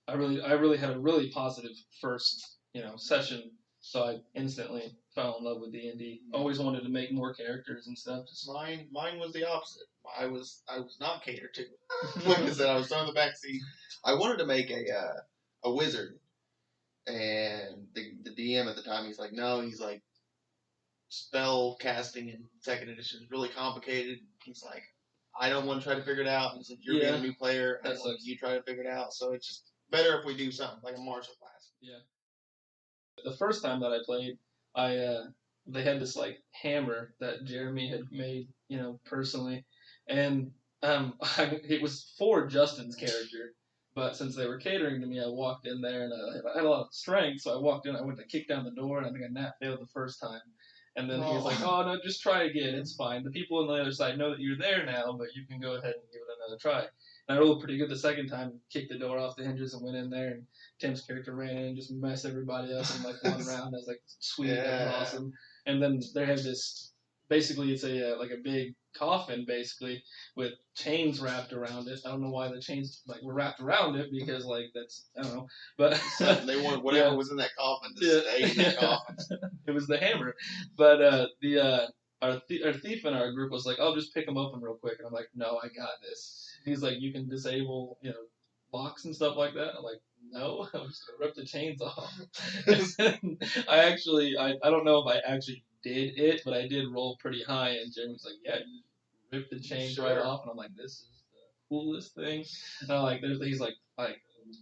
I really had a really positive first, session. So I instantly fell in love with D&D. Always wanted to make more characters and stuff. Just Mine was the opposite. I was not catered to. Like I said, I was throwing the back seat. I wanted to make a wizard, and the DM at the time, he's like, no, he's like, spell casting in second edition is really complicated. He's like, I don't want to try to figure it out. And since you're being a new player, I don't want you try to figure it out. So it's just better if we do something like a martial class. Yeah. The first time that I played, I they had this like hammer that Jeremy had made, personally, and it was for Justin's character. But since they were catering to me, I walked in there and I had a lot of strength, so I walked in. I went to kick down the door, and I think I nat failed the first time. And then he was like, "Oh no, just try again. It's fine. The people on the other side know that you're there now, but you can go ahead and give it another try." And I rolled pretty good the second time, kicked the door off the hinges and went in there, and Tim's character ran in and just messed everybody up in like one round. I was like, sweet, that was awesome. And then they have this, basically it's a like a big coffin basically with chains wrapped around it. I don't know why the chains like were wrapped around it because like that's I don't know, but they wanted whatever was in that coffin to stay in that coffin. It was the hammer, but our thief in our group was like, "I'll just pick them open real quick," and I'm like, "No, I got this." He's like, "You can disable, locks and stuff like that." I'm like, "No, I'm just gonna rip the chains off." I don't know if I actually did it, but I did roll pretty high, and Jeremy's like, "Yeah, you ripped the chains right off," and I'm like, "This is the coolest thing." And I'm like, he's like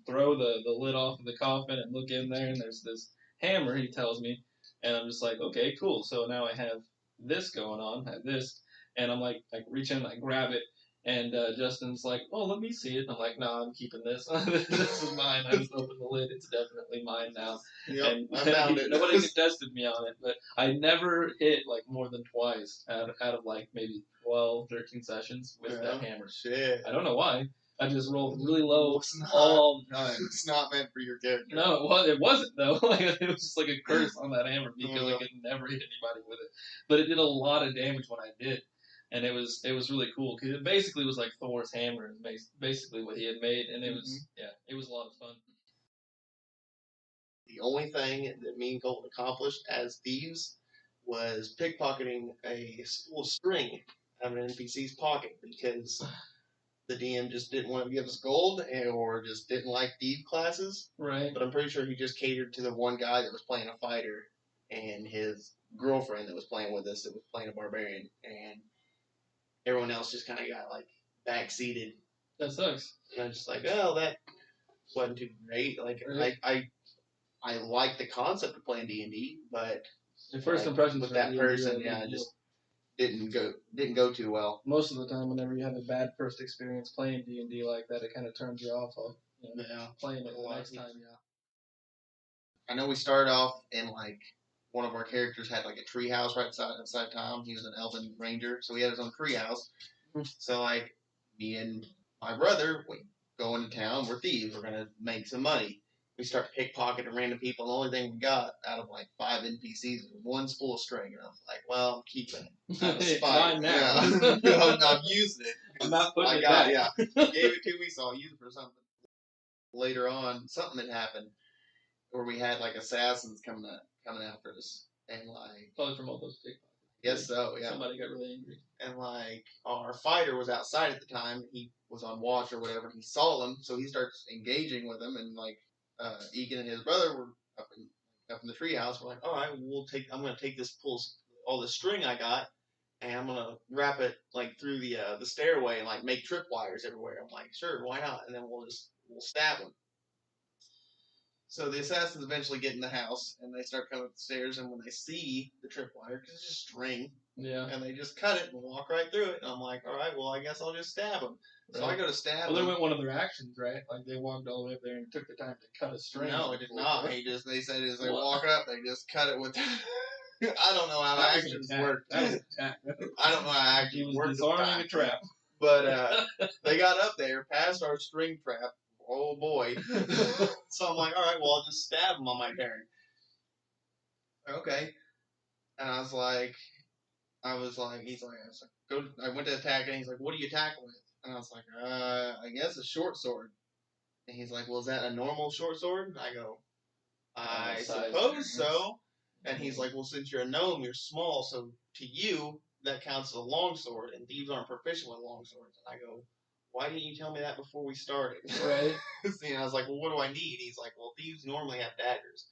throw the lid off of the coffin and look in there, and there's this hammer. He tells me, and I'm just like, "Okay, cool." So now I have this going on, I have this, and I'm like reach in, I grab it, and Justin's like, "Oh, let me see it." And I'm like, "No, I'm keeping this. This is mine." I just opened the lid. It's definitely mine now. Yep, and I found it. Nobody contested me on it, but I never hit like more than twice out of like maybe 12, 13 sessions with that hammer. Shit. I don't know why. I just rolled really low all the time. It's not meant for your character. No, it wasn't though. It was just like a curse on that hammer because I could never hit anybody with it. But it did a lot of damage when I did, and it was really cool because it basically was like Thor's hammer, basically what he had made, and it was it was a lot of fun. The only thing that me and Colton accomplished as thieves was pickpocketing a spool of string out of an NPC's pocket because the DM just didn't want to give us gold or just didn't like thief classes. Right. But I'm pretty sure he just catered to the one guy that was playing a fighter and his girlfriend that was playing with us that was playing a barbarian. And everyone else just kind of got like backseated. That sucks. And I'm just like, oh, that wasn't too great. Like, right. I like the concept of playing D&D, but your first impressions with that person, just didn't go too well. Most of the time, whenever you have a bad first experience playing D&D like that, it kind of turns you off of playing it the next time. Yeah. I know we started off in like one of our characters had like a tree house right inside town. He was an elven ranger, so he had his own tree house. So like me and my brother, we go into town. We're thieves. We're gonna make some money. We start pickpocketing random people. The only thing we got out of like 5 NPCs was one spool of string, and I was like, "Well, I'm keeping it. Out of spite. Mine now. I'm using it. I'm not putting it back. Yeah, gave it to me, so I'll use it for something." Later on, something had happened where we had like assassins coming after us, and like probably from all those pickpockets. Yes, so yeah. Somebody got really angry, and like our fighter was outside at the time. He was on watch or whatever. He saw them, so he starts engaging with them, and like Egan and his brother were up in the treehouse. We're like, all right, I'm gonna take all the string I got, and I'm gonna wrap it like through the stairway and like make tripwires everywhere. I'm like, sure, why not? And then we'll stab them. So the assassins eventually get in the house, and they start coming up the stairs, and when they see the tripwire, because it's just string, and they just cut it and walk right through it, and I'm like, all right, well, I guess I'll just stab them. Right. So I go to stab them. Well, they went one of their actions, right? Like, they walked all the way up there and took the time to cut a string. No, it did not. They said as they walk up, they just cut it with... I don't know how actions work. That was an attack. I don't know how actions work. He was disarming a trap. But they got up there, past our string trap. Oh boy. So I'm like, all right, well, I'll just stab him on my turn. Okay. And I was like, he's like, I went to attack, and he's like, what do you attack with? And I was like, I guess a short sword. And he's like, well, is that a normal short sword? And I go, I Size suppose difference. so. And he's like, well, since you're a gnome, you're small, so to you, that counts as a long sword, and thieves aren't proficient with long swords. And I go, why didn't you tell me that before we started? Right. And I was like, well, what do I need? He's like, well, thieves normally have daggers,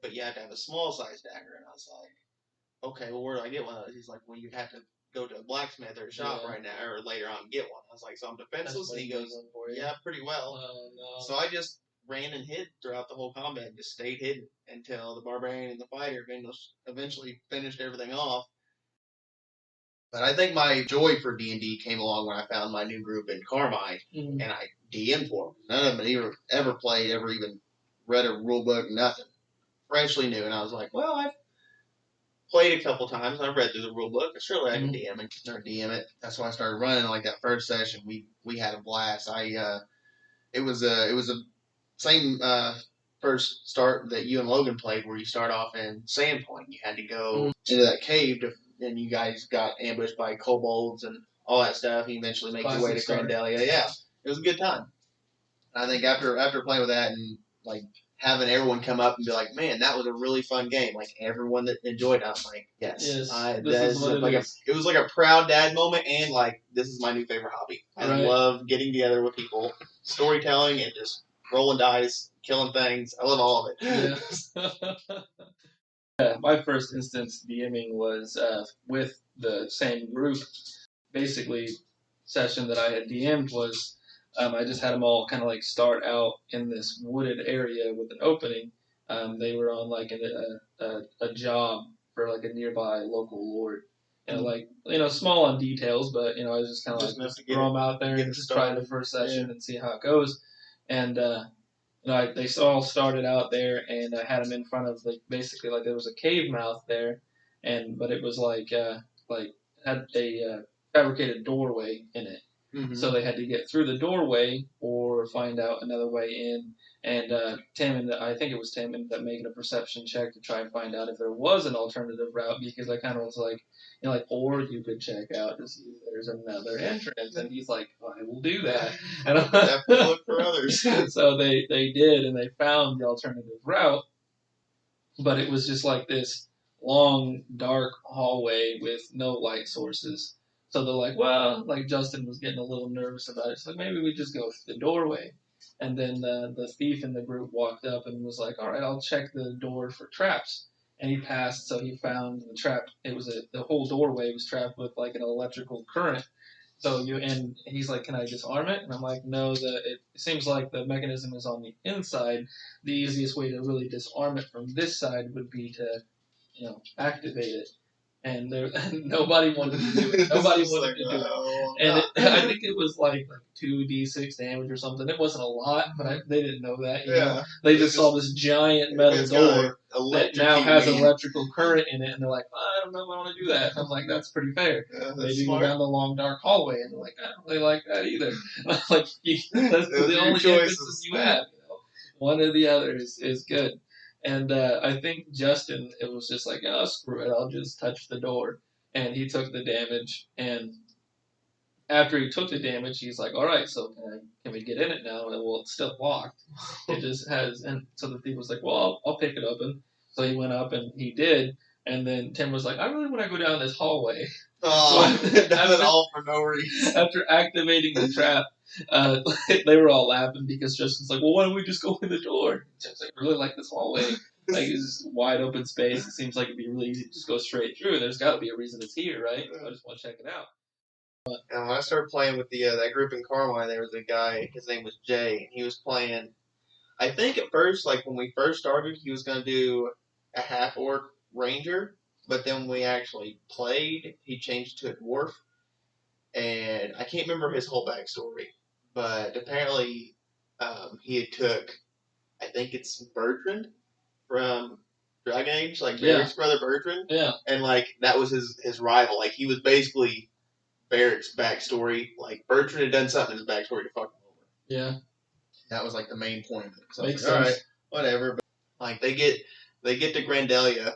but you have to have a small size dagger. And I was like, okay, well, where do I get one of those? He's like, well, you'd have to go to a blacksmith or a shop right now, or later on get one. I was like, so I'm defenseless? And he goes, yeah, pretty well. Oh, no. So I just ran and hid throughout the whole combat, just stayed hidden until the barbarian and the fighter eventually finished everything off. But I think my joy for D&D came along when I found my new group in Carmine, and I DM'd for them. None of them had ever played, ever even read a rule book, nothing. Freshly new, and I was like, well, I've played a couple times. I've read through the rule book. Surely I can DM it. That's why I started running. Like that first session, we had a blast. It was a same first start that you and Logan played, where you start off in Sandpoint. You had to go into that cave, and you guys got ambushed by kobolds and all that stuff. And you eventually make your way to Grandalia. Yeah, it was a good time. I think after playing with that and like having everyone come up and be like, "Man, that was a really fun game." Like everyone that enjoyed it, I'm like, "Yes, it was like a proud dad moment, and like this is my new favorite hobby. I love getting together with people, storytelling, and just rolling dice, killing things. I love all of it." Yeah. Yeah, my first instance DMing was with the same group. Basically, session that I had DM'd was I just had them all kind of like start out in this wooded area with an opening. They were on like a job for like a nearby local lord. Like small on details, but I was just kind of like throw them out there and just try the first session and see how it goes. And they all started out there, and I had them in front of basically like there was a cave mouth there, but it was like had a fabricated doorway in it. Mm-hmm. So they had to get through the doorway or find out another way in. And I think it was Tim, ended up making a perception check to try and find out if there was an alternative route, because I kind of was like, or you could check out to see if there's another entrance. And he's like, I will do that. And definitely look for others. So they did, and they found the alternative route, but it was just like this long, dark hallway with no light sources. So they're like, well, like Justin was getting a little nervous about it. So maybe we just go through the doorway. And then the thief in the group walked up and was like, all right, I'll check the door for traps. And he passed, so he found the trap. It was the whole doorway was trapped with like an electrical current. So and he's like, can I disarm it? And I'm like, no, it seems like the mechanism is on the inside. The easiest way to really disarm it from this side would be to, activate it. And nobody wanted to do it. Nobody wanted to do it. And I think it was like 2d6 damage or something. It wasn't a lot, but they didn't know that. You know? They just saw this giant metal door that now has an electrical current in it, and they're like, I don't know if I want to do that. And I'm like, that's pretty fair. Maybe go down the long, dark hallway, and they're like, I don't really like that either. That's the only choices you have. One or the other is good. And I think Justin, it was just like, oh, screw it, I'll just touch the door. And he took the damage. And after he took the damage, he's like, all right, so can we get in it now? And, well, it's still locked. It just has, and so the thief was like, well, I'll pick it open. So he went up and he did. And then Tim was like, I really want to go down this hallway. Oh, that's all for no reason. After activating the trap, they were all laughing because Justin's like, well, why don't we just go in the door? Tim's like, really like this hallway. Like, it's just wide open space. It seems like it'd be really easy to just go straight through. There's got to be a reason it's here, right? I just want to check it out. And when I started playing with that group in Carmine, there was a guy, his name was Jay, and he was playing, I think at first, like when we first started, he was going to do a half-orc ranger, but then when we actually played, he changed to a dwarf, and I can't remember his whole backstory, but apparently he had took, I think it's Bertrand from Dragon Age, like Barrick's brother Bertrand, and like that was his rival. Like he was basically Barrick's backstory. Like Bertrand had done something in his backstory to fuck him over. Yeah, that was like the main point of it. So makes sense. All right, whatever. But, like they get to Grandalia,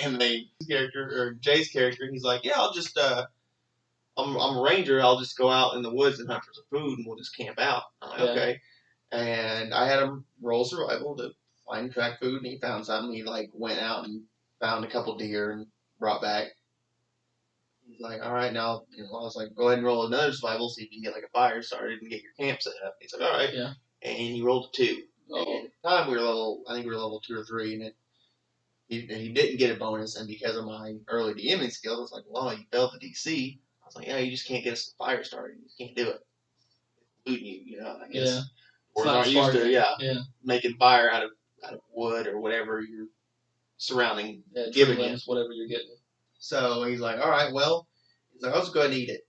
and Jay's character, he's like, yeah, I'll just I'm a ranger. I'll just go out in the woods and hunt for some food, and we'll just camp out. I'm like, okay. And I had him roll survival to find track food, and he found something. He like went out and found a couple deer and brought back. He's like, all right, now, I was like, go ahead and roll another survival, see if you can get like a fire started and get your camp set up. He's like, all right. Yeah. And he rolled a 2. Oh. And at the time I think we were level 2 or 3, and he didn't get a bonus. And because of my early DMing skills, I was like, well, you failed the DC. I was like, yeah, you just can't get us the fire started. You just can't do it. It's looting you, I guess. Yeah. We're not used to, making fire out of wood or whatever you're surrounding, giving you. Whatever you're getting. So he's like, all right, well, he's like, I'll just go ahead and eat it.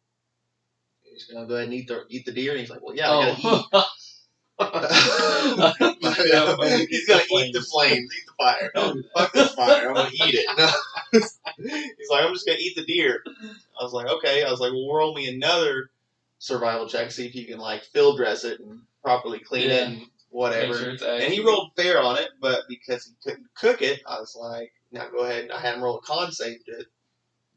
He's gonna go ahead and eat the deer, and he's like, well, yeah, I gotta eat. He's gonna eat the flames, eat the fire. No, fuck this fire. I'm gonna eat it. No. He's like, I'm just gonna eat the deer. I was like, okay. I was like, well, roll me another survival check, see if you can like field dress it and properly clean it and whatever. Sure and he rolled fair on it, but because he couldn't cook it, I was like, now go ahead. I had him roll a con save to,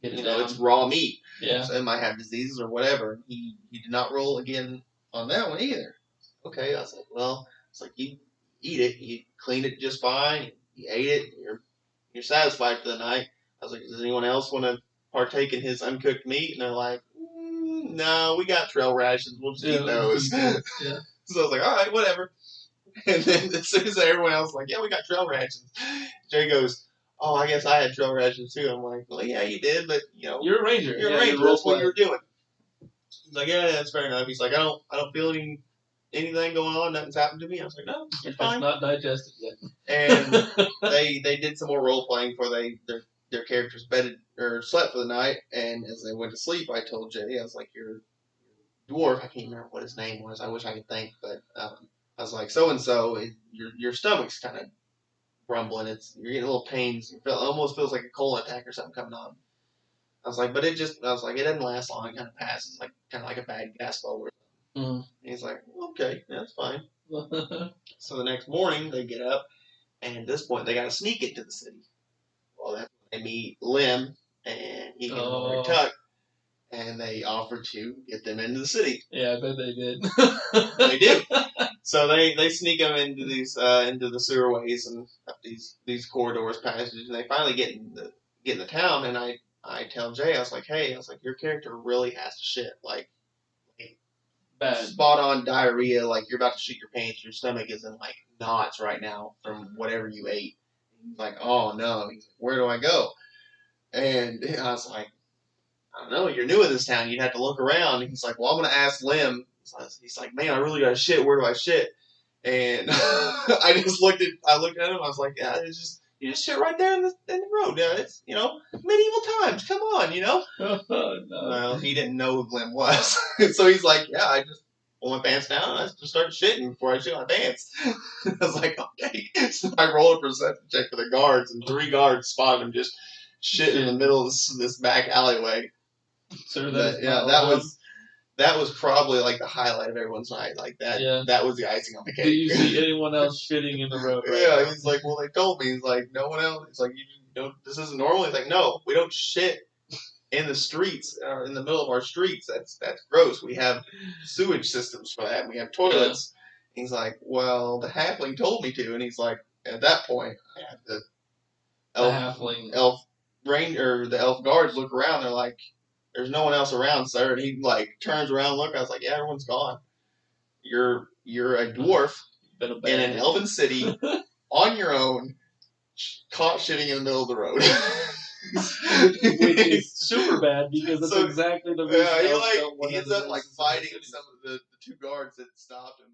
it's raw meat. Yeah. So it might have diseases or whatever. He did not roll again on that one either. Okay, I was like, well, it's like you eat it, you cleaned it just fine, you ate it, you're satisfied for the night. I was like, does anyone else want to partake in his uncooked meat? And they're like, no, we got trail rations, we'll just eat those. Yeah. So I was like, all right, whatever. And then as soon as everyone else was like, yeah, we got trail rations, Jay goes, oh, I guess I had trail rations too. I'm like, well, yeah, you did, but you're a ranger. You're a ranger. That's what you were doing. He's like, yeah, that's fair enough. He's like, I don't feel anything going on. Nothing's happened to me. I was like, no, you're fine. It's not digested yet. And they did some more role playing before their characters bedded or slept for the night. And as they went to sleep, I told Jay, I was like, your dwarf, I can't remember what his name was. I wish I could think, but I was like, so and so, your stomach's kind of rumbling. You're getting little pains. It almost feels like a colon attack or something coming on. I was like, but it doesn't last long. It kind of passes, like kind of like a bad gas bubble or something. And he's like, okay, that's fine. So the next morning they get up, and at this point they got to sneak into the city. Well, that's when they meet Lim and Egan and Tuck, and they offer to get them into the city. Yeah, I bet they did. They do. So they sneak them into into the sewerways and up these corridors, passages, and they finally get in the town. And I tell Jay, I was like, hey, your character really has to shit, like bad, spot on diarrhea, like you're about to shit your pants, your stomach is in like knots right now from whatever you ate. He's like, oh no. He's like, where do I go? And I was like, I don't know, you're new in this town, you'd have to look around. And he's like, well, I'm gonna ask Lim. He's like, man, I really gotta shit. Where do I shit? And I looked at him. I was like, yeah, you just shit right there in the road. Yeah, it's medieval times. Come on, No. Well, he didn't know who Glim was, so he's like, yeah, I just pull my pants down and I just started shitting before I shit my pants. I was like, okay. So I rolled a perception check for the guards, and 3 guards spotted him just shitting in the middle of this back alleyway. So that was probably like the highlight of everyone's night. Like that. Yeah. That was the icing on the cake. Do you see anyone else shitting in the road? Right yeah. now? He's like, well, they told me. He's like, no one else. He's like, this isn't normal. He's like, no, we don't shit in the streets, in the middle of our streets. That's gross. We have sewage systems for that. We have toilets. Yeah. He's like, well, the halfling told me to, and he's like, at that point, I have the elf ranger, the elf guards look around. They're like, there's no one else around, sir. And he like turns around, look. I was like, yeah, everyone's gone. You're a dwarf in an elven city on your own, caught shitting in the middle of the road. Which is super bad because that's exactly the reason. He ends up like fighting some of the 2 guards that stopped him.